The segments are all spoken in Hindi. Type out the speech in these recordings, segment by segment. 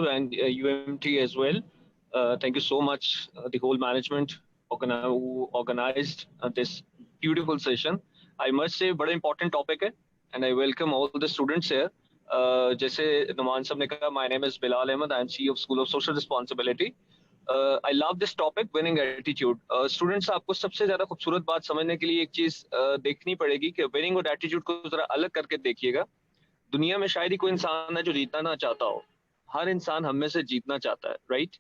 and UMT as well. Thank you so much, the whole management who organized this beautiful session. I must say, बड़ा important topic है, and I welcome all the students here. जैसे नुमान साहब ने कहा, my name is Bilal Ahmed. I am CEO of School of Social Responsibility. I love this topic, winning attitude. Students, आपको सबसे ज्यादा खूबसूरत बात समझने के लिए एक चीज देखनी पड़ेगी कि winning और attitude को जरा अलग करके देखिएगा. दुनिया में शायद ही कोई इंसान है जो जीतना ना चाहता हो. हर इंसान हम में से जीतना चाहता है, राइट?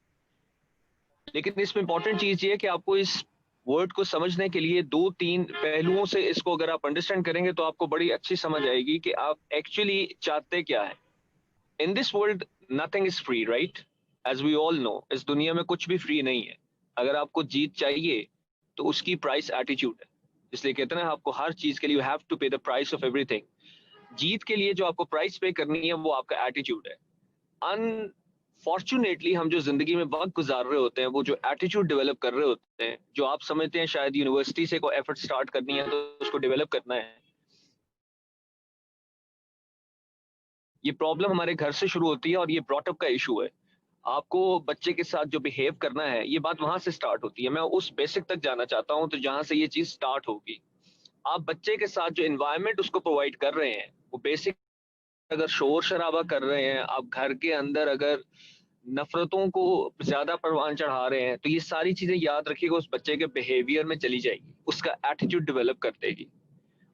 लेकिन इसमें इंपॉर्टेंट चीज ये है कि आपको इस वर्ड को समझने के लिए 2-3 पहलुओं से इसको अगर आप अंडरस्टैंड करेंगे तो आपको बड़ी अच्छी समझ आएगी कि आप एक्चुअली चाहते क्या है. In this world nothing is free, right? As we all know, इस दुनिया में कुछ भी फ्री नहीं है. अगर आपको जीत चाहिए तो उसकी प्राइस एटीट्यूड है. इसलिए कहते हैं आपको हर चीज के लिए यू हैव टू पे द प्राइस ऑफ एवरीथिंग. जीत के लिए जो आपको प्राइस पे करनी है वो आपका एटीट्यूड है. अनफॉर्चुनेटली हम जो जिंदगी में वक्त गुजार रहे होते हैं, वो जो एटीट्यूड डेवलप कर रहे होते हैं, जो आप समझते हैं शायद यूनिवर्सिटी से कोई एफर्ट स्टार्ट करनी है तो उसको डेवलप करना है, ये प्रॉब्लम हमारे घर से शुरू होती है और ये ब्रॉटअप का इशू है. आपको बच्चे के साथ जो बिहेव करना है, ये बात वहां से स्टार्ट होती है. मैं उस बेसिक तक जाना चाहता हूं, तो जहां से ये चीज स्टार्ट होगी. आप बच्चे के साथ जो एनवायरनमेंट उसको प्रोवाइड कर रहे हैं, वो बेसिक अगर शोर शराबा कर रहे हैं, आप घर के अंदर अगर नफरतों को ज्यादा परवान चढ़ा रहे हैं, तो ये सारी चीजें याद रखिएगा उस बच्चे के बिहेवियर में चली जाएगी, उसका एटीट्यूड डेवलप कर देगी.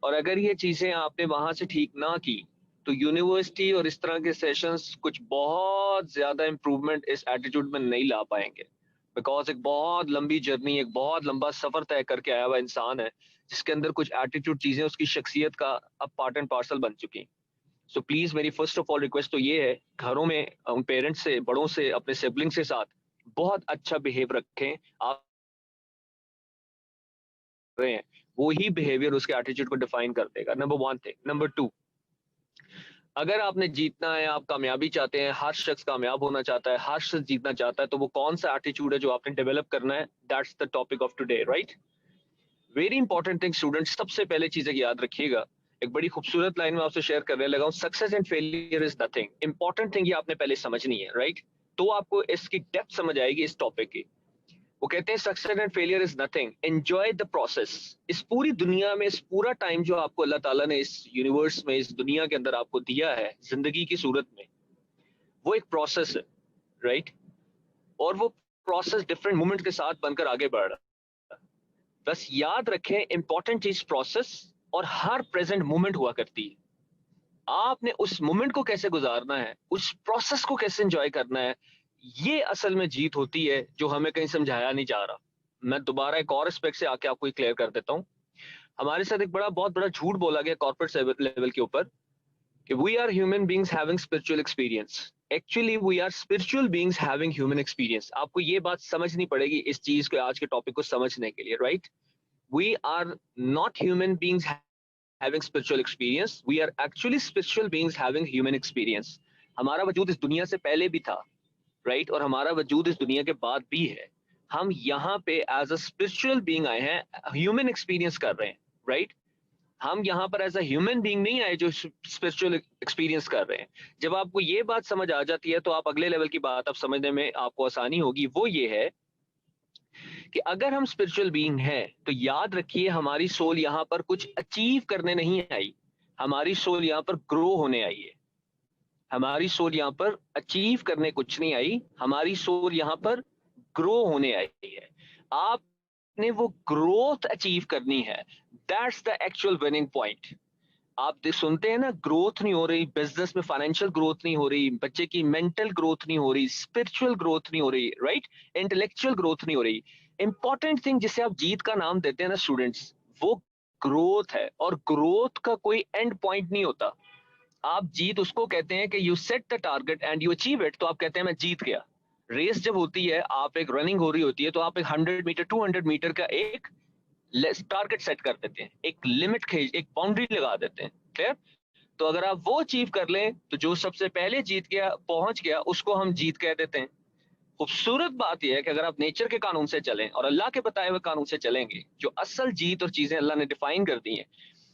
और अगर ये चीजें आपने वहां से ठीक ना की तो यूनिवर्सिटी और इस तरह के सेशंस कुछ बहुत ज्यादा इंप्रूवमेंट इस एटीट्यूड में नहीं ला पाएंगे. बिकॉज एक बहुत लंबी जर्नी, एक बहुत लंबा सफर तय करके आया हुआ इंसान है, जिसके अंदर कुछ एटीट्यूड चीजें उसकी शख्सियत का अब पार्ट एंड पार्सल बन चुकी. सो प्लीज मेरी फर्स्ट ऑफ ऑल रिक्वेस्ट तो ये है, घरों में उन पेरेंट्स से, बड़ों से, अपने सिबलिंग्स के साथ बहुत अच्छा बिहेव रखें. आप रहे हैं वो ही बिहेवियर उसके एटीट्यूड को डिफाइन कर देगा. Number 1 thing. नंबर 2, अगर आपने जीतना है, आप कामयाबी चाहते हैं, हर शख्स कामयाब होना चाहता है, हर शख्स जीतना चाहता है, तो वो कौन सा एटीट्यूड है जो आपने डेवलप करना है? That's the topic of today, right? Very important thing students, सबसे पहले चीजें याद रखिएगा. एक बड़ी खूबसूरत लाइन में आपसे शेयर करने लगा हूं, success and failure is nothing. Important thing ये आपने पहले समझनी है, राइट? तो आपको इसकी डेप्थ समझ आएगी इस टॉपिक की. वो कहते हैं success and failure is nothing, enjoy the process. इस पूरी दुनिया में, इस पूरा टाइम जो आपको अल्लाह ताला ने इस यूनिवर्स में, इस दुनिया के अंदर आपको दिया है जिंदगी की सूरत में, वो एक प्रोसेस है, राइट? और वो प्रोसेस डिफरेंट मोमेंट के साथ बनकर आगे बढ़ रहा है. बस याद रखें, इंपॉर्टेंट चीज प्रोसेस और हर प्रेजेंट मोमेंट हुआ करती है. आपने उस मोमेंट को कैसे गुजारना है, उस प्रोसेस को कैसे एंजॉय करना है, ये असल में जीत होती है, जो हमें कहीं समझाया नहीं जा रहा. मैं दोबारा एक और एस्पेक्ट से आके आपको क्लियर कर देता हूं. हमारे साथ एक बहुत बड़ा झूठ बोला गया कॉर्पोरेट लेवल के ऊपर कि we are human beings having spiritual experience. Actually we are spiritual beings having human experience. आपको ये बात समझनी पड़ेगी इस चीज को, आज के टॉपिक को समझने के लिए, right? We are not human beings having spiritual experience, we are actually spiritual beings having human experience. हमारा वजूद इस दुनिया से पहले भी था, राइट? और हमारा वजूद इस दुनिया के बाद भी है. हम यहाँ पे एज अ स्पिरिचुअल बीइंग आए हैं, ह्यूमन एक्सपीरियंस कर रहे हैं, राइट? हम यहाँ पर एज अ ह्यूमन बीइंग नहीं आए जो स्पिरिचुअल एक्सपीरियंस कर रहे हैं. जब आपको ये बात समझ आ जाती है तो आप अगले लेवल की बात आप समझने में आपको आसानी होगी. वो ये है कि अगर हम स्पिरिचुअल बीइंग हैं तो याद रखिए, हमारी सोल यहाँ पर कुछ अचीव करने नहीं आई, हमारी सोल यहाँ पर ग्रो होने आई है. हमारी सोल यहाँ पर अचीव करने कुछ नहीं आई, हमारी सोल यहाँ पर ग्रो होने आई है. आपने वो ग्रोथ अचीव करनी है. That's the actual winning point. आप सुनते हैं ना, ग्रोथ नहीं हो रही बिजनेस में, फाइनेंशियल ग्रोथ नहीं हो रही, बच्चे की मेंटल ग्रोथ नहीं हो रही, स्पिरिचुअल ग्रोथ नहीं हो रही, राइट? इंटेलेक्चुअल ग्रोथ नहीं हो रही. इंपॉर्टेंट थिंग जिसे आप जीत का नाम देते हैं ना स्टूडेंट्स, वो ग्रोथ है. और ग्रोथ का कोई एंड पॉइंट नहीं होता. आप जीत उसको कहते हैं कि you set the target and you achieve it, तो आप कहते हैं मैं जीत गया. रेस जब होती है, आप एक रनिंग हो रही होती है, तो आप एक 100 मीटर 200 मीटर का एक टारगेट सेट कर देते हैं, एक लिमिट एक बाउंड्री लगा देते हैं. क्लियर? तो अगर आप वो अचीव कर लें तो जो सबसे पहले जीत गया, पहुंच गया, उसको हम जीत कह देते हैं. खूबसूरत बात यह है कि अगर आप नेचर के कानून से चलें और अल्लाह के बताए हुए कानून से चलेंगे, जो असल जीत और चीजें अल्लाह ने डिफाइन कर दी हैं,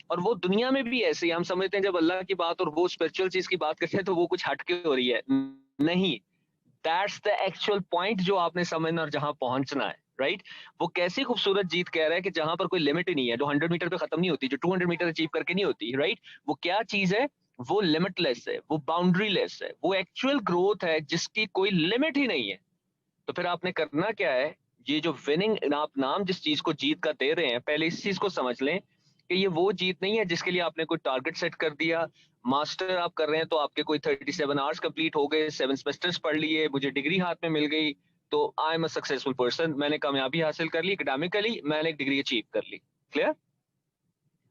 और वो दुनिया में भी ऐसे ही हम समझते हैं जब अल्लाह की बात और वो स्पिरिचुअल चीज की बात करते हैं तो वो कुछ हटके हो रही है. नहीं, दैट्स द एक्चुअल पॉइंट जो आपने समझना और जहां पहुंचना है, राइट? वो कैसी खूबसूरत जीत कह रहा है कि जहां पर कोई लिमिट ही नहीं है, जो 100 मीटर पे खत्म नहीं होती, जो 200 मीटर अचीव करके नहीं होती, राइट? वो क्या चीज है? वो लिमिटलेस है, वो बाउंड्री लेस है, वो एक्चुअल ग्रोथ है जिसकी कोई लिमिट ही नहीं है। तो फिर आपने करना क्या है? ये जो विनिंग आप नाम जिस चीज को जीत का दे रहे हैं, पहले इस चीज को समझ लें कि ये वो जीत नहीं है जिसके लिए आपने कोई टारगेट सेट कर दिया। मास्टर आप कर रहे हैं तो आपके कोई 37 आवर्स कंप्लीट हो गए, 7 सेमेस्टर्स पढ़ लिए, मुझे डिग्री हाथ में मिल गई, तो I am a successful person, मैंने कामयाबी हासिल कर ली एकेडमिकली, मैंने एक डिग्री अचीव कर ली। क्लियर?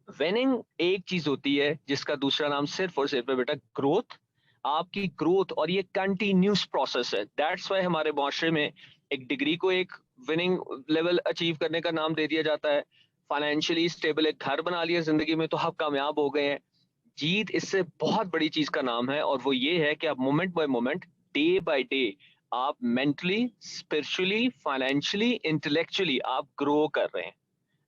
विनिंग एक चीज होती है जिसका दूसरा नाम सिर्फ और सिर्फ है बेटा ग्रोथ। आपकी ग्रोथ, और ये कंटिन्यूस प्रोसेस है। दैट्स वाई हमारे मुआशरे में एक डिग्री को एक विनिंग लेवल अचीव करने का नाम दे दिया जाता है। फाइनेंशियली स्टेबल एक घर बना लिया जिंदगी में तो आप कामयाब हो गए हैं। जीत इससे बहुत बड़ी चीज का नाम है, और वो ये है कि आप moment bye moment, day by day, आप मेंटली, स्पिरिचुअली, फाइनेंशियली, इंटेलेक्चुअली आप ग्रो कर रहे हैं।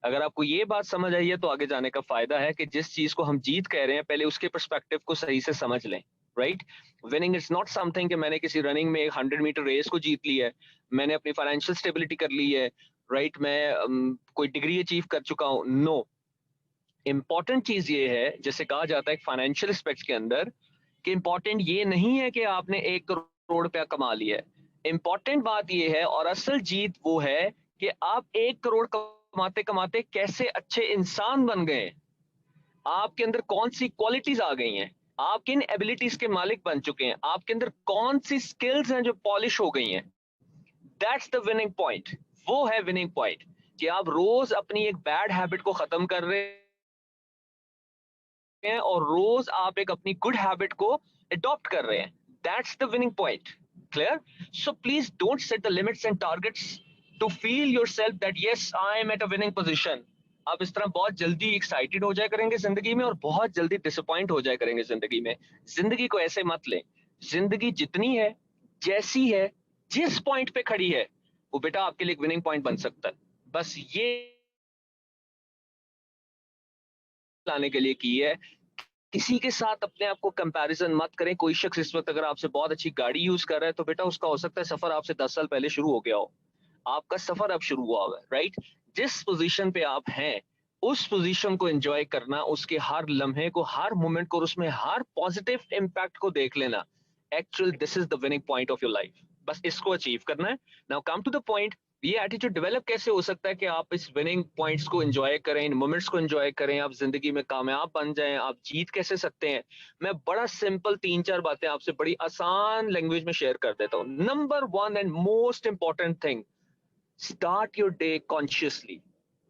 अगर आपको ये बात समझ आई है तो आगे जाने का फायदा है कि जिस चीज को हम जीत कह रहे हैं पहले उसके पर्सपेक्टिव को सही से समझ लें, right? Winning is not something कि मैंने किसी रनिंग में 100 मीटर रेस को जीत लिया है, मैंने अपनी फाइनेंशियल स्टेबिलिटी कर ली है, राइट? मैं कोई डिग्री अचीव कर चुका हूं। नो, इंपॉर्टेंट चीज ये है, जैसे कहा जाता है फाइनेंशियल एस्पेक्ट्स के अंदर, कि इंपॉर्टेंट ये नहीं है कि आपने 1 करोड़ रुपया कमा लिया है। इंपॉर्टेंट बात ये है और असल जीत वो है कि आप 1 करोड़ कमाते कमाते कैसे अच्छे इंसान बन गए, आपके अंदर कौन सी क्वालिटीज आ गई हैं, आप किन एबिलिटीज के मालिक बन चुके हैं, आपके अंदर कौन सी स्किल्स हैं जो पॉलिश हो गई हैं। That's the winning point. वो है विनिंग पॉइंट कि आप रोज अपनी एक बैड हैबिट को खत्म कर रहे हैं और रोज आप एक अपनी गुड हैबिट को अडॉप्ट कर रहे हैं। That's the winning point. Clear? So please don't set the limits and targets to feel yourself that yes I am at a winning position. आप इस तरह बहुत जल्दी एक्साइटेड हो जाया करेंगे जिंदगी में और बहुत जल्दी डिसअपॉइंट हो जाया करेंगे जिंदगी में। जिंदगी को ऐसे मत लें। जिंदगी जितनी है, जैसी है, जिस पॉइंट पे खड़ी है, वो बेटा आपके लिए एक विनिंग पॉइंट बन सकता है। बस ये लाने के लिए की है। किसी के साथ अपने आप को कंपैरिजन मत करें। कोई शख्स इस वक्त अगर आपसे बहुत अच्छी गाड़ी यूज कर रहा है तो बेटा उसका हो सकता है सफर आपसे 10 साल पहले शुरू हो गया हो, आपका सफर अब शुरू हुआ हुआ है, राइट? जिस पोजीशन पे आप हैं उस पोजीशन को एंजॉय करना, उसके हर लम्हे को, हर मोमेंट को, और उसमें हर पॉजिटिव इम्पैक्ट को देख लेना। Actual this is the winning point of your life. बस इसको अचीव करना है। Now come to the point. ये एटीट्यूड डेवलप कैसे हो सकता है कि आप इस विनिंग पॉइंट्स को एंजॉय करें, इन मोमेंट्स को एंजॉय करें, आप जिंदगी में कामयाब बन जाएं, आप जीत कैसे सकते हैं? मैं बड़ा सिंपल 3-4 बातें आपसे बड़ी आसान लैंग्वेज में शेयर कर देता हूं। Number 1 and most important thing, start your day consciously.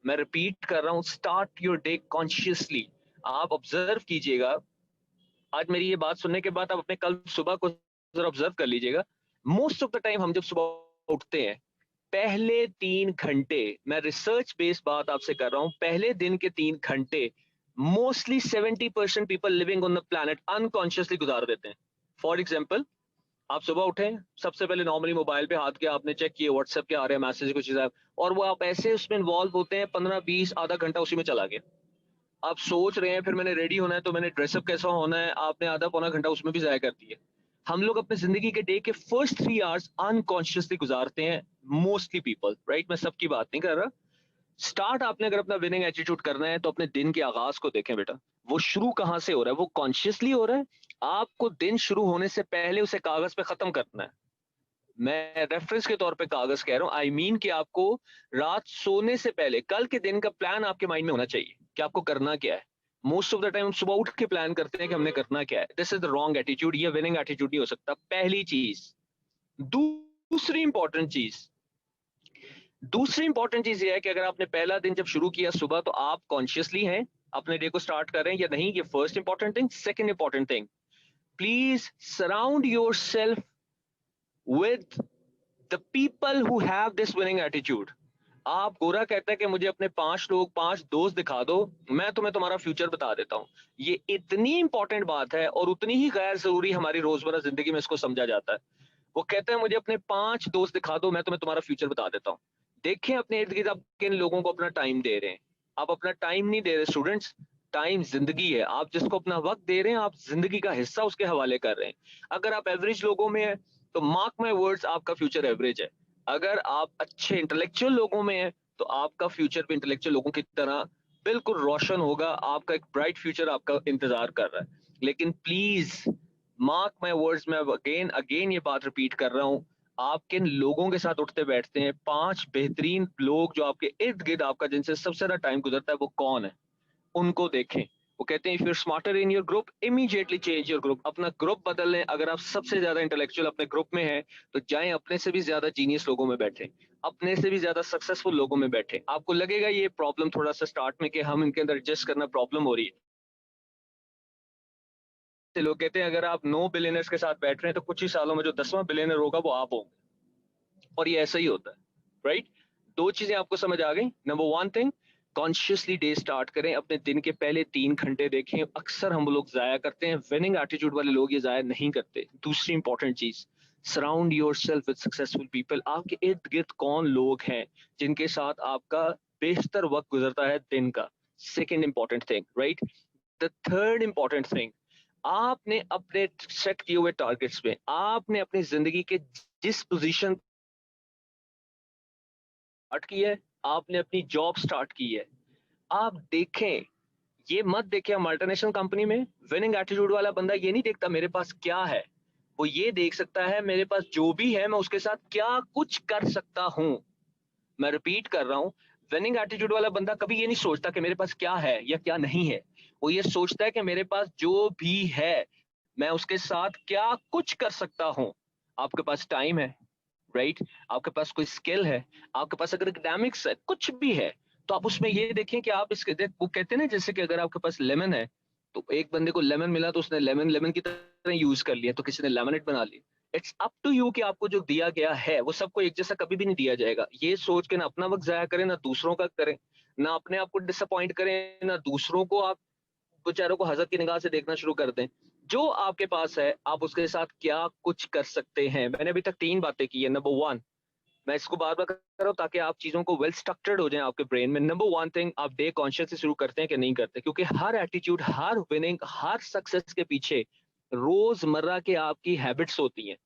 मैं रिपीट कर रहा हूं, स्टार्ट योर डे कॉन्शियसली। आप ऑब्जर्व कीजिएगा, आज मेरी ये बात सुनने के बाद आप अपने कल सुबह को जरा ऑब्जर्व कर लीजिएगा। मोस्ट ऑफ द टाइम हम जब सुबह उठते हैं, पहले 3 घंटे, मैं रिसर्च बेस्ड बात आपसे कर रहा हूं, पहले दिन के 3 घंटे mostly 70% people living on the planet unconsciously गुजार देते हैं। फॉर एग्जाम्पल, आप सुबह उठे, सबसे पहले नॉर्मली मोबाइल पे हाथ किया, आपने चेक किए व्हाट्सएप के आ रहे हैं मैसेज, कुछ चीज़, और वो आप ऐसे उसमें इन्वॉल्व होते हैं, 15-20 आधा घंटा उसी में चला गया। आप सोच रहे हैं फिर मैंने रेडी होना है तो मैंने ड्रेसअप कैसा होना है, आपने आधा पौना घंटा उसमें भी जाया कर दिया। हम लोग अपने जिंदगी के डे के फर्स्ट 3 आवर्स अनकॉन्शियसली गुजारते हैं, मोस्टली पीपल, राइट? मैं सबकी बात नहीं कर रहा। स्टार्ट आपने अगर अपना विनिंग एटीट्यूड करना है तो अपने दिन के आगाज को देखें बेटा, वो शुरू कहां से हो रहा है? वो कॉन्शियसली हो रहा है। आपको दिन शुरू होने से पहले उसे कागज पे खत्म करना है। मैं रेफरेंस के तौर पे कागज कह रहा हूं, आई मीन कि आपको रात सोने से पहले कल के दिन का प्लान आपके माइंड में होना चाहिए कि आपको करना क्या है। मोस्ट ऑफ द टाइम हम सुबह उठ के प्लान करते हैं कि हमने करना क्या है। This is the wrong attitude, ये विनिंग एटीट्यूड नहीं हो सकता। पहली चीज। दूसरी इंपॉर्टेंट चीज, दूसरी इंपॉर्टेंट चीज ये है कि अगर आपने पहला दिन जब शुरू किया सुबह तो आप कॉन्शियसली हैं, अपने डे को स्टार्ट कर रहे हैं या नहीं, ये first important thing. Second important thing, please surround your self with the people who have this winning attitude. आप, गोरा कहता है कि मुझे अपने 5 लोग, 5 दोस्त दिखा दो, मैं तुम्हें तुम्हारा फ्यूचर बता देता हूं। ये इतनी इंपॉर्टेंट बात है और उतनी ही गैर जरूरी हमारी रोजमर्रा जिंदगी में इसको समझा जाता है। वो कहते हैं मुझे अपने 5 दोस्त दिखा दो, मैं तुम्हें तुम्हारा फ्यूचर बता देता हूँ। देखें अपने इर्द गिर्द आप किन लोगों को अपना टाइम दे रहे हैं। आप अपना टाइम नहीं दे रहे स्टूडेंट्स। टाइम जिंदगी है, आप जिसको अपना वक्त दे रहे हैं आप जिंदगी का हिस्सा उसके हवाले कर रहे हैं। अगर आप एवरेज लोगों में हैं तो मार्क माई वर्ड्स, आपका फ्यूचर एवरेज है। अगर आप अच्छे इंटेलेक्चुअल लोगों में हैं तो आपका फ्यूचर भी इंटेलेक्चुअल लोगों की तरह बिल्कुल रोशन होगा, आपका एक ब्राइट फ्यूचर आपका इंतजार कर रहा है। लेकिन प्लीज मार्क माई वर्ड्स, मैं अगेन अगेन ये बात रिपीट कर रहा हूँ, आप किन लोगों के साथ उठते बैठते हैं, 5 बेहतरीन लोग जो आपके इर्द गिर्द आपका जिनसे सबसे ज्यादा टाइम गुजरता है वो कौन है, उनको देखें। वो कहते हैं if you smarter in your group immediately change your group, अपना ग्रुप बदल लें। अगर आप सबसे ज्यादा इंटेलेक्चुअल अपने ग्रुप में हैं तो जाएं अपने से भी ज्यादा जीनियस लोगों में बैठे, अपने से भी ज्यादा सक्सेसफुल लोगों में बैठे। आपको लगेगा ये प्रॉब्लम थोड़ा सा स्टार्ट में कि हम इनके अंदर एडजस्ट करना प्रॉब्लम हो रही है। लोग कहते हैं अगर आप 9 बिलियनर्स के साथ बैठ रहे हैं तो कुछ ही सालों में जो 10वां बिलियनर होगा वो आप होंगे, और ये ऐसा ही होता है, राइट? दो चीजें आपको समझ आ गई। Number one thing, consciously day start करें, अपने दिन के पहले 3 घंटे देखें। अक्सर हम लोग जाया करते हैं, विनिंग एटीट्यूड वाले लोग ये जाया नहीं करते। दूसरी इंपॉर्टेंट चीज, surround your self with successful people. आपके इर्द गिर्द कौन लोग हैं जिनके साथ आपका बेहतर वक्त गुजरता है दिन का। Second important thing, right? The third important thing, आपने अपने सेट किए हुए टारगेट्स में, आपने अपनी जिंदगी के जिस पोजीशन स्टार्ट की है, आपने अपनी जॉब स्टार्ट की है, आप देखें, ये मत देखें मल्टीनेशनल कंपनी में विनिंग एटीट्यूड वाला बंदा ये नहीं देखता मेरे पास क्या है, वो ये देख सकता है मेरे पास जो भी है मैं उसके साथ क्या कुछ कर सकता हूं। मैं रिपीट कर रहा हूं, विनिंग एटीट्यूड वाला बंदा कभी ये नहीं सोचता कि मेरे पास क्या है या क्या नहीं है, वो ये सोचता है कि मेरे पास जो भी है मैं उसके साथ क्या कुछ कर सकता हूं। आपके पास टाइम है, राइट? आपके पास कोई स्किल है, आपके पास अगर एकेडमिक्स है, कुछ भी है, तो आप उसमें ये देखें कि आप इसके वो कहते हैं ना, जैसे कि अगर आपके पास लेमन है तो एक बंदे को लेमन मिला तो उसने लेमन लेमन की तरह यूज कर लिया, तो किसी ने लेमनेट बना लिया। इट्स अप टू यू कि आपको जो दिया गया है वो सबको एक जैसा कभी भी नहीं दिया जाएगा। ये सोच के ना अपना वक्त जाया करें ना दूसरों का करें, ना अपने आप को डिसअपॉइंट करें ना दूसरों को आप बेचारों को हसद की निगाह से देखना शुरू कर दें। जो आपके पास है आप उसके साथ क्या कुछ कर सकते हैं। मैंने अभी तक 3 बातें की है। नंबर वन, मैं इसको बार बार कर रहा हूं ताकि आप चीजों को वेल स्ट्रक्चर्ड हो जाए आपके ब्रेन में। नंबर वन थिंग, आप डे कॉन्शियस से शुरू करते हैं कि नहीं करते, क्योंकि हर एटीट्यूड, हर विनिंग, हर सक्सेस के पीछे रोजमर्रा के आपकी हैबिट्स होती हैं।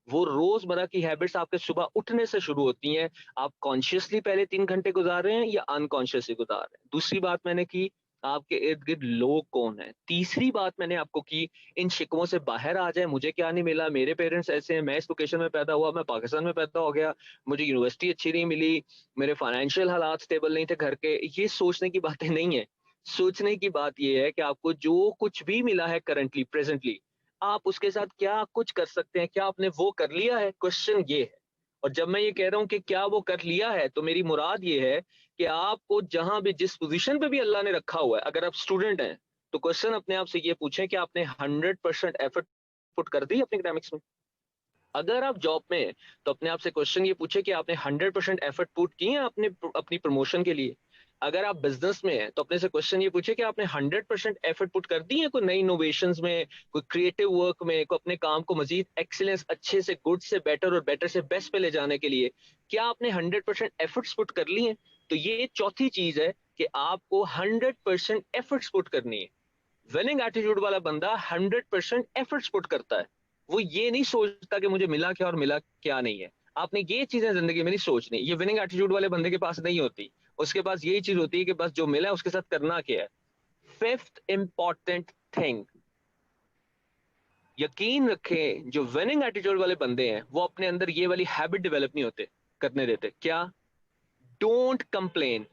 वो रोजमर्रा की हैबिट्स आपके सुबह उठने से शुरू होती हैं। आप कॉन्शियसली पहले 3 घंटे गुजार रहे हैं या अनकॉन्शियसली गुजार रहे हैं। दूसरी बात मैंने की, आपके इर्द गिर्द लोग कौन है। तीसरी बात मैंने आपको की, इन शिकवों से बाहर आ जाए, मुझे क्या नहीं मिला, मेरे पेरेंट्स ऐसे हैं, मैं इस लोकेशन में पैदा हुआ, मैं पाकिस्तान में पैदा हो गया, मुझे यूनिवर्सिटी अच्छी नहीं मिली, मेरे फाइनेंशियल हालात स्टेबल नहीं थे घर के, ये सोचने की बातें नहीं है। सोचने की बात ये है कि आपको जो कुछ भी मिला है करंटली, प्रेजेंटली, आप उसके साथ क्या कुछ कर सकते हैं, क्या आपने वो कर लिया है, क्वेश्चन ये है। और जब मैं ये कह रहा हूं कि क्या वो कर लिया है, तो मेरी मुराद ये है कि आपको जहां भी जिस पोजीशन पे भी अल्लाह ने रखा हुआ है, अगर आप स्टूडेंट हैं तो क्वेश्चन अपने आप से ये पूछें कि आपने 100% एफर्ट पुट कर दी अपने एकेडमिक्स में। अगर आप जॉब में हैं तो अपने आप से क्वेश्चन ये पूछे कि आपने 100% एफर्ट पुट किए हैं आपने अपनी प्रमोशन के लिए। अगर आप बिजनेस में हैं तो अपने से क्वेश्चन ये पूछे कि आपने 100% एफर्ट पुट कर दी है कोई नई इनोवेशंस में, कोई क्रिएटिव वर्क में, कोई अपने काम को मजीद एक्सीलेंस, अच्छे से गुड से बेटर और बेटर से बेस्ट पे ले जाने के लिए क्या आपने 100% एफर्ट्स पुट कर ली हैं। तो ये चौथी चीज है कि आपको 100% एफर्ट्स पुट करनी है। विनिंग एटीट्यूड वाला बंदा 100% एफर्ट्स पुट करता है। वो ये नहीं सोचता कि मुझे मिला क्या और मिला क्या नहीं है। आपने ये चीजें जिंदगी में नहीं सोचनी, ये विनिंग एटीट्यूड वाले बंदे के पास नहीं होती। उसके पास यही चीज होती है कि बस जो मिला है उसके साथ करना क्या है। फिफ्थ इंपॉर्टेंट थिंग, यकीन रखें जो विनिंग एटीट्यूड वाले बंदे हैं वो अपने अंदर ये वाली हैबिट डेवलप नहीं होते करने देते। क्या? Don't complain.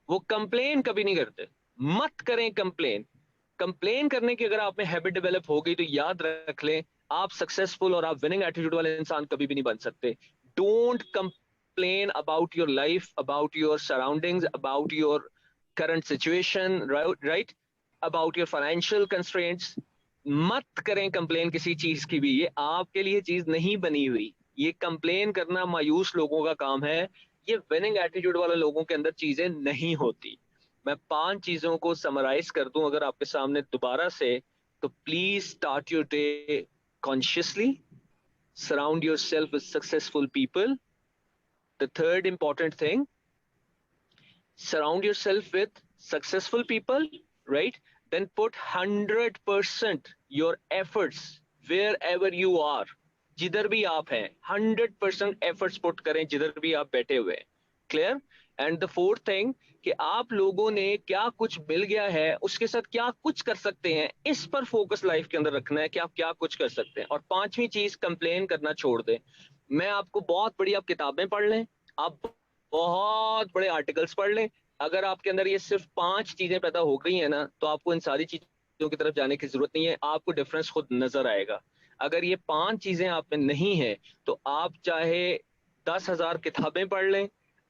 वो कंप्लेन कभी नहीं करते। मत करें कंप्लेन। कंप्लेन करने की अगर आप में हैबिट डेवलप हो गई तो याद रख लें, आप सक्सेसफुल और आप विनिंग एटीट्यूड वाले इंसान कभी भी नहीं बन सकते। Don't complain about your life, about your surroundings, about your current situation, right, about your financial constraints. मत करें कंप्लेन किसी चीज की भी, ये आपके लिए चीज नहीं बनी हुई। ये कंप्लेन करना मायूस लोगों का काम है। ये विनिंग एटीट्यूड वाले लोगों के अंदर चीजें नहीं होती। मैं 5 चीजों को समराइज कर दूं अगर आपके सामने दोबारा से, तो please start your day consciously, surround yourself with successful people. The third important thing, surround yourself with successful people, right? Then put 100% your efforts wherever you are. जिधर भी आप हैं 100% एफर्ट्स पुट करें जिधर भी आप बैठे हुए हैं। Clear? And the fourth thing कि आप लोगों ने क्या कुछ मिल गया है उसके साथ क्या कुछ कर सकते हैं, इस पर फोकस लाइफ के अंदर रखना है कि आप क्या कुछ कर सकते हैं। और पांचवी चीज, कंप्लेन करना छोड़ दें। मैं आपको बहुत बड़ी, आप किताबें पढ़ लें, आप बहुत बड़े आर्टिकल्स पढ़ लें, अगर आपके अंदर ये सिर्फ 5 चीजें पैदा हो गई है ना, तो आपको इन सारी चीजों की तरफ जाने की जरूरत नहीं है, आपको डिफरेंस खुद नजर आएगा। अगर ये 5 चीजें आप में नहीं है तो आप चाहे 10,000 किताबें पढ़ लें,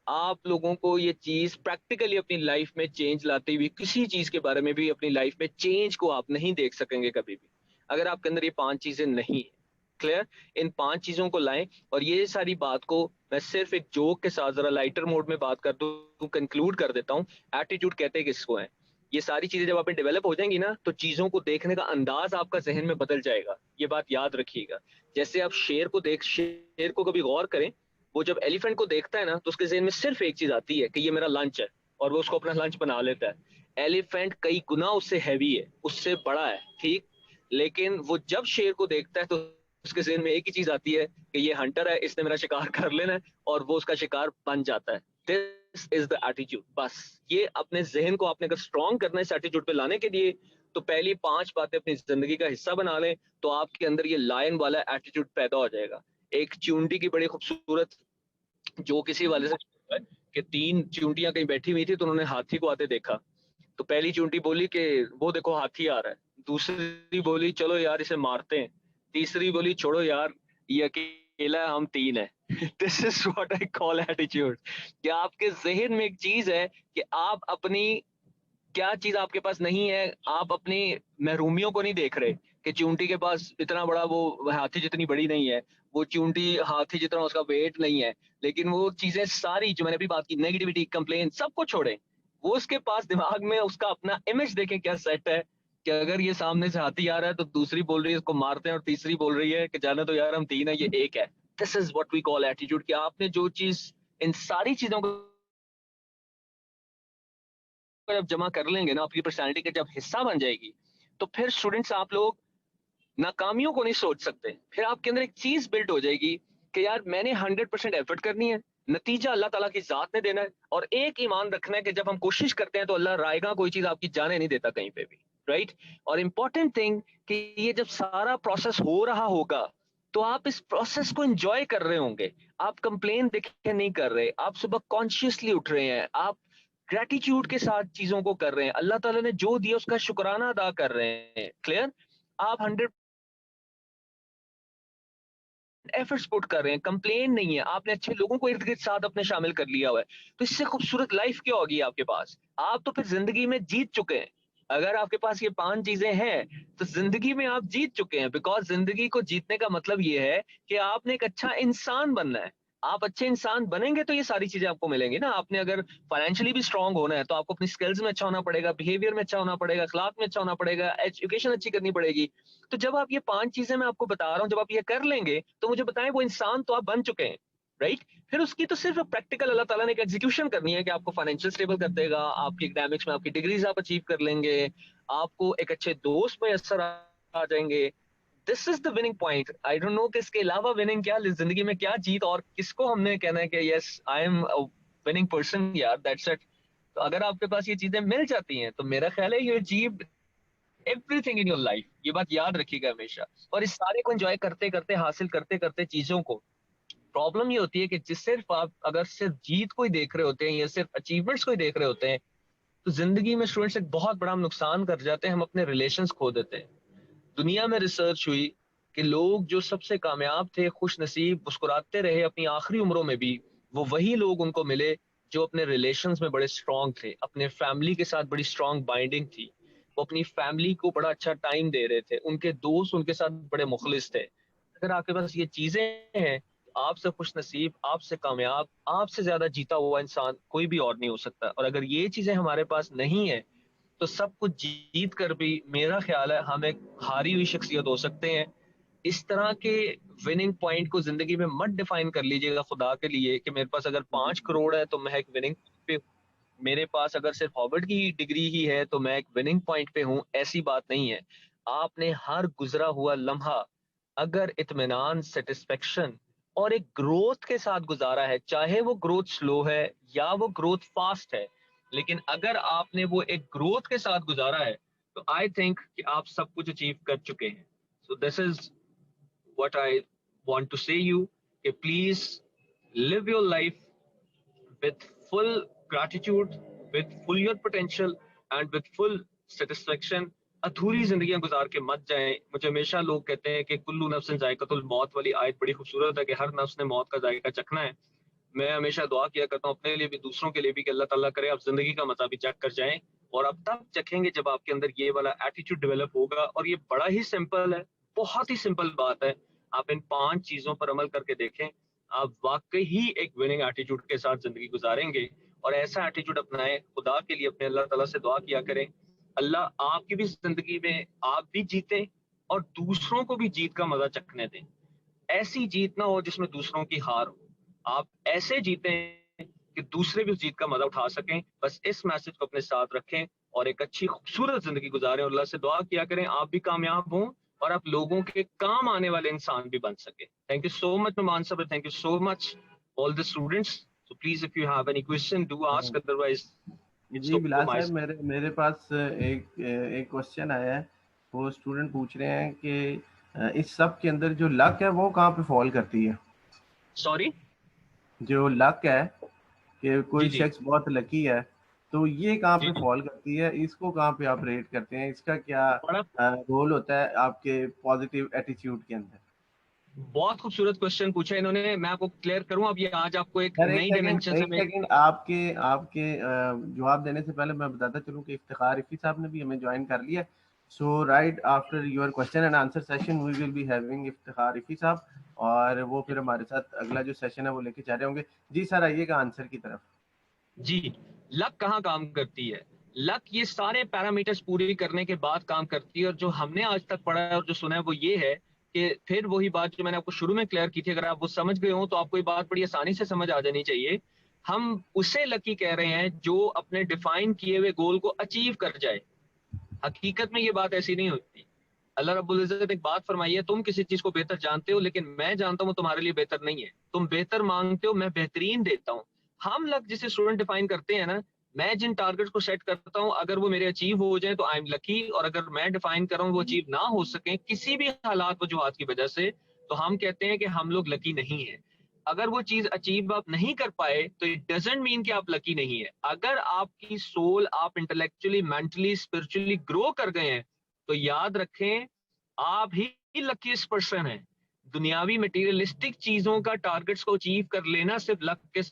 आप लोगों को ये चीज प्रैक्टिकली अपनी लाइफ में चेंज लाते हुए किसी चीज के बारे में भी अपनी लाइफ में चेंज को आप नहीं देख सकेंगे कभी भी, अगर आपके अंदर ये 5 चीजें नहीं है। क्लियर? इन 5 चीजों को लाएं। और ये सारी बात को मैं सिर्फ एक जोक के साथ जरा लाइटर मोड में बात कर दूं, कंक्लूड कर देता हूं। एटीट्यूड कहते हैं किसको है? ये सारी चीजें जब आप में डेवलप हो जाएंगी ना, तो चीजों को देखने का अंदाज आपका जहन में बदल जाएगा, ये बात याद रखिएगा। जैसे आप शेर को कभी गौर करें, वो जब एलिफेंट को देखता है ना, तो उसके जहन में सिर्फ एक चीज आती है कि ये मेरा लंच है, और वो उसको अपना लंच बना लेता है। एलिफेंट कई गुना उससे हैवी है, उससे बड़ा है, ठीक, लेकिन वो जब शेर को देखता है तो उसके जहन में एक ही चीज आती है कि ये हंटर है, इसने मेरा शिकार कर लेना है, और वो उसका शिकार बन जाता है। This is the attitude. बस ये अपने जहन को आपने अगर स्ट्रॉन्ग करना है इस एटीट्यूड पे लाने के लिए, तो पहली 5 बातें अपनी जिंदगी का हिस्सा बना लें, तो आपके अंदर ये लायन वाला एटीट्यूड पैदा हो जाएगा। एक चूंटी की बड़ी खूबसूरत जो किसी वाले से है कि 3 चूंटियां कहीं बैठी हुई थी, तो उन्होंने हाथी को आते देखा। तो पहली चूंटी बोली कि वो देखो हाथी आ रहा है, दूसरी बोली चलो यार इसे मारते हैं, तीसरी बोली छोड़ो यार ये अकेला है, हम 3 है। This is what I call attitude. कि आपके जहन में एक चीज है कि आप अपनी, क्या चीज आपके पास नहीं है, आप अपनी महरूमियों को नहीं देख रहे कि चूंटी के पास इतना बड़ा, वो हाथी जितनी बड़ी नहीं है, वो चूंटी हाथी जितना उसका वेट नहीं है, लेकिन वो चीजें सारी जो मैंने अभी बात की, नेगेटिविटी, कंप्लेन, सबको छोड़े, वो उसके पास दिमाग में उसका अपना इमेज देखें क्या सेट है, कि अगर ये सामने से हाथी आ रहा है तो दूसरी बोल रही है इसको मारते हैं, और तीसरी बोल रही है कि जाने तो यार हम 3 है, ये एक है। This is what we call attitude. कि आपने जो चीज, इन सारी चीजों को जब जमा कर लेंगे ना, आपकी पर्सनैलिटी का जब हिस्सा बन जाएगी, तो फिर स्टूडेंट्स आप लोग नाकामियों को नहीं सोच सकते। फिर आपके अंदर एक चीज बिल्ड हो जाएगी कि यार मैंने 100% एफर्ट करनी है, नतीजा अल्लाह ताला की जात ने देना है, और एक ईमान रखना है कि जब हम कोशिश करते हैं तो अल्लाह रायगा कोई चीज आपकी जाने नहीं देता कहीं पे भी। राइट? और इंपॉर्टेंट थिंग कि ये जब सारा प्रोसेस हो रहा होगा, तो आप इस प्रोसेस को एंजॉय कर रहे होंगे, आप कंप्लेन देखे नहीं कर रहे, आप सुबह कॉन्शियसली उठ रहे हैं, आप ग्रेटिट्यूड के साथ चीजों को कर रहे हैं, अल्लाह ताला ने जो दिया उसका शुक्राना अदा कर रहे हैं। क्लियर? आप 100 एफर्ट्स पुट कर रहे हैं, कंप्लेन नहीं है, आपने अच्छे लोगों को इर्द गिर्द साथ अपने शामिल कर लिया हुआ है, तो इससे खूबसूरत लाइफ क्या होगी आपके पास? आप तो फिर जिंदगी में जीत चुके हैं। अगर आपके पास ये 5 चीजें हैं तो जिंदगी में आप जीत चुके हैं, बिकॉज जिंदगी को जीतने का मतलब ये है कि आपने एक अच्छा इंसान बनना है। आप अच्छे इंसान बनेंगे तो ये सारी चीजें आपको मिलेंगी ना। आपने अगर फाइनेंशियली भी स्ट्रांग होना है तो आपको अपनी स्किल्स में अच्छा होना पड़ेगा, बिहेवियर में अच्छा होना पड़ेगा, अखलाक में अच्छा होना पड़ेगा, एजुकेशन अच्छी करनी पड़ेगी। तो जब आप ये 5 चीजें मैं आपको बता रहा हूँ, जब आप ये कर लेंगे तो मुझे बताएं वो इंसान तो आप बन चुके हैं। राइट? फिर उसकी तो सिर्फ प्रैक्टिकल अल्लाह ताला ने एक एग्जीक्यूशन करनी है कि आपको फाइनेंशियल स्टेबल कर देगा, आपकी एकेडमिक्स में आपकी डिग्रीज आप अचीव कर लेंगे, आपको एक अच्छे दोस्त में असर आ जाएंगे। This is the winning point. I don't know कि इसके अलावा विनिंग क्या, जिंदगी में क्या जीत, और किसको हमने कहना है कि yes I am winning person यार, दैट्स इट। तो अगर आपके पास ये चीजें मिल जाती हैं तो मेरा ख्याल है you achieve everything in your life. ये बात याद रखिएगा हमेशा। और इस सारे को एंजॉय करते करते, हासिल करते करते चीजों को, प्रॉब्लम ये होती है कि जिस सिर्फ आप अगर सिर्फ जीत को ही देख रहे होते हैं या सिर्फ अचीवमेंट्स को ही देख रहे होते हैं, तो जिंदगी में स्टूडेंट्स एक बहुत बड़ा हम नुकसान कर जाते हैं, हम अपने रिलेशंस खो देते हैं। दुनिया में रिसर्च हुई कि लोग जो सबसे कामयाब थे, खुश नसीब, मुस्कुराते रहे अपनी आखिरी उम्रों में भी, वो वही लोग उनको मिले जो अपने रिलेशंस में बड़े स्ट्रांग थे, अपने फैमिली के साथ बड़ी स्ट्रांग बाइंडिंग थी, वो अपनी फैमिली को बड़ा अच्छा टाइम दे रहे थे, उनके दोस्त उनके साथ बड़े मुखलिस थे। अगर आपके पास ये चीजें हैं, आपसे खुश नसीब, आपसे कामयाब, आपसे ज्यादा जीता हुआ इंसान कोई भी और नहीं हो सकता। और अगर ये चीजें हमारे पास नहीं है, तो सब कुछ जीत कर भी मेरा ख्याल है हम एक हारी हुई शख्सियत हो सकते हैं। इस तरह के विनिंग पॉइंट को जिंदगी में मत डिफाइन कर लीजिएगा खुदा के लिए कि मेरे पास अगर 5 करोड़ है तो मैं एक विनिंग पे, मेरे पास अगर सिर्फ हॉवर्ड की डिग्री ही है तो मैं एक विनिंग पॉइंट पे हूँ। ऐसी बात नहीं है। आपने हर गुजरा हुआ लम्हा अगर इत्मीनान, सेटिस्फेक्शन और एक ग्रोथ के साथ गुजारा है, चाहे वो ग्रोथ स्लो है या वो ग्रोथ फास्ट है, लेकिन अगर आपने वो एक ग्रोथ के साथ गुजारा है, तो आई थिंक कि आप सब कुछ अचीव कर चुके हैं. So this is what I want to say you कि please live your life with full gratitude, with full your potential and with full satisfaction. अधूरी जिंदगियां गुजार के मत जाएं. मुझे हमेशा लोग कहते हैं कि कुल्लू नफ्सिन जायकातुल मौत वाली आयत बड़ी खूबसूरत है कि हर नफ्स ने मौत का जायका चखना है. मैं हमेशा दुआ किया करता हूँ अपने लिए भी, दूसरों के लिए भी, कि अल्लाह ताला करे आप जिंदगी का मजा भी चख कर जाएं. और आप तब चखेंगे जब आपके अंदर ये वाला एटीट्यूड डेवलप होगा. और ये बड़ा ही सिंपल है, बहुत ही सिंपल बात है. आप इन 5 चीजों पर अमल करके देखें, आप वाकई ही एक विनिंग एटीट्यूड के साथ जिंदगी गुजारेंगे. और ऐसा एटीट्यूड अपनाएं, खुदा के लिए अपने अल्लाह ताला से दुआ किया करें, अल्लाह आपकी भी जिंदगी में आप भी जीतें और दूसरों को भी जीत का मजा चखने दें. ऐसी जीत ना हो जिसमें दूसरों की हार हो. आप ऐसे जीतें कि दूसरे भी उस जीत का मजा उठा सकें. बस इस मैसेज को अपने साथ रखें और एक अच्छी खूबसूरत जिंदगी गुजारें और अल्लाह से दुआ किया करें आप भी कामयाब हों और आप लोगों के काम आने वाले इंसान भी बन सके. Thank you so much Numan साहब, thank you so much all the students. So please if you have any question do ask, otherwise it's जी टू बिलाल माय. साहब, मेरे मेरे पास एक क्वेश्चन आया है. वो स्टूडेंट पूछ रहे हैं कि इस सब के अंदर जो लक है वो कहाँ पे फॉल करती है? सॉरी. जो लक है कि जी कोई जी शख्स बहुत लकी है, तो ये कहाँ जी पे जी. फॉल करती है? इसको कहाँ पे आप रेट करते हैं? इसका क्या बड़ा रोल होता है आपके पॉजिटिव एटीट्यूड के अंदर? बहुत खूबसूरत क्वेश्चन पूछा इन्होंने. मैं आपको क्लियर करूं, अब ये आज आपको एक यार नई डायमेंशन से एक मैं. सेकंड, आपके आपके जवाब देने से पहले मैं बताता चलूं कि इफ्तिखार इफ़ी साहब ने भी हमें ज्वाइन कर लिया. So right after your question and answer session we will be having Iftikhar Iffy साहब, और वो फिर हमारे साथ अगला जो सेशन है वो लेके जा रहे होंगे. जी सर, आइएगा आंसर की तरफ. जी, लक कहाँ काम करती है? लक ये सारे पैरामीटर्स पूरी करने के बाद काम करती है. और जो हमने आज तक पढ़ा है और जो सुना है वो ये है कि फिर वही बात जो मैंने आपको शुरू में क्लियर की थी, अगर आप वो समझ गए हो तो आपको ये बात बड़ी आसानी से समझ आ जानी चाहिए. हम उसे लकी कह रहे हैं जो अपने डिफाइन किए हुए गोल को अचीव कर जाए. हकीकत में ये बात ऐसी नहीं होती. अल्लाह रब्बुल इज्जत एक बात फरमाई है, तुम किसी चीज को बेहतर जानते हो लेकिन मैं जानता हूं तुम्हारे लिए बेहतर नहीं है. तुम बेहतर मांगते हो, मैं बेहतरीन देता हूं. हम लक जिसे स्टूडेंट डिफाइन करते हैं ना, मैं जिन टारगेट्स को सेट करता हूं अगर वो मेरे अचीव हो जाए तो आई एम लकी. और अगर मैं डिफाइन कर रहा हूं वो अचीव ना हो सके किसी भी हालात वजूहात की वजह से, तो हम कहते हैं कि हम लोग लकी नहीं है. अगर वो चीज अचीव आप नहीं कर पाए तो इट डजंट मीन कि आप लकी नहीं है. अगर आपकी सोल, आप इंटेलेक्चुअली, मेंटली, स्पिरिचुअली ग्रो कर गए हैं, तो याद रखें आप ही लकीस्ट पर्सन है. दुनियावी मटेरियलिस्टिक चीजों का टारगेट्स को अचीव कर लेना सिर्फ लक के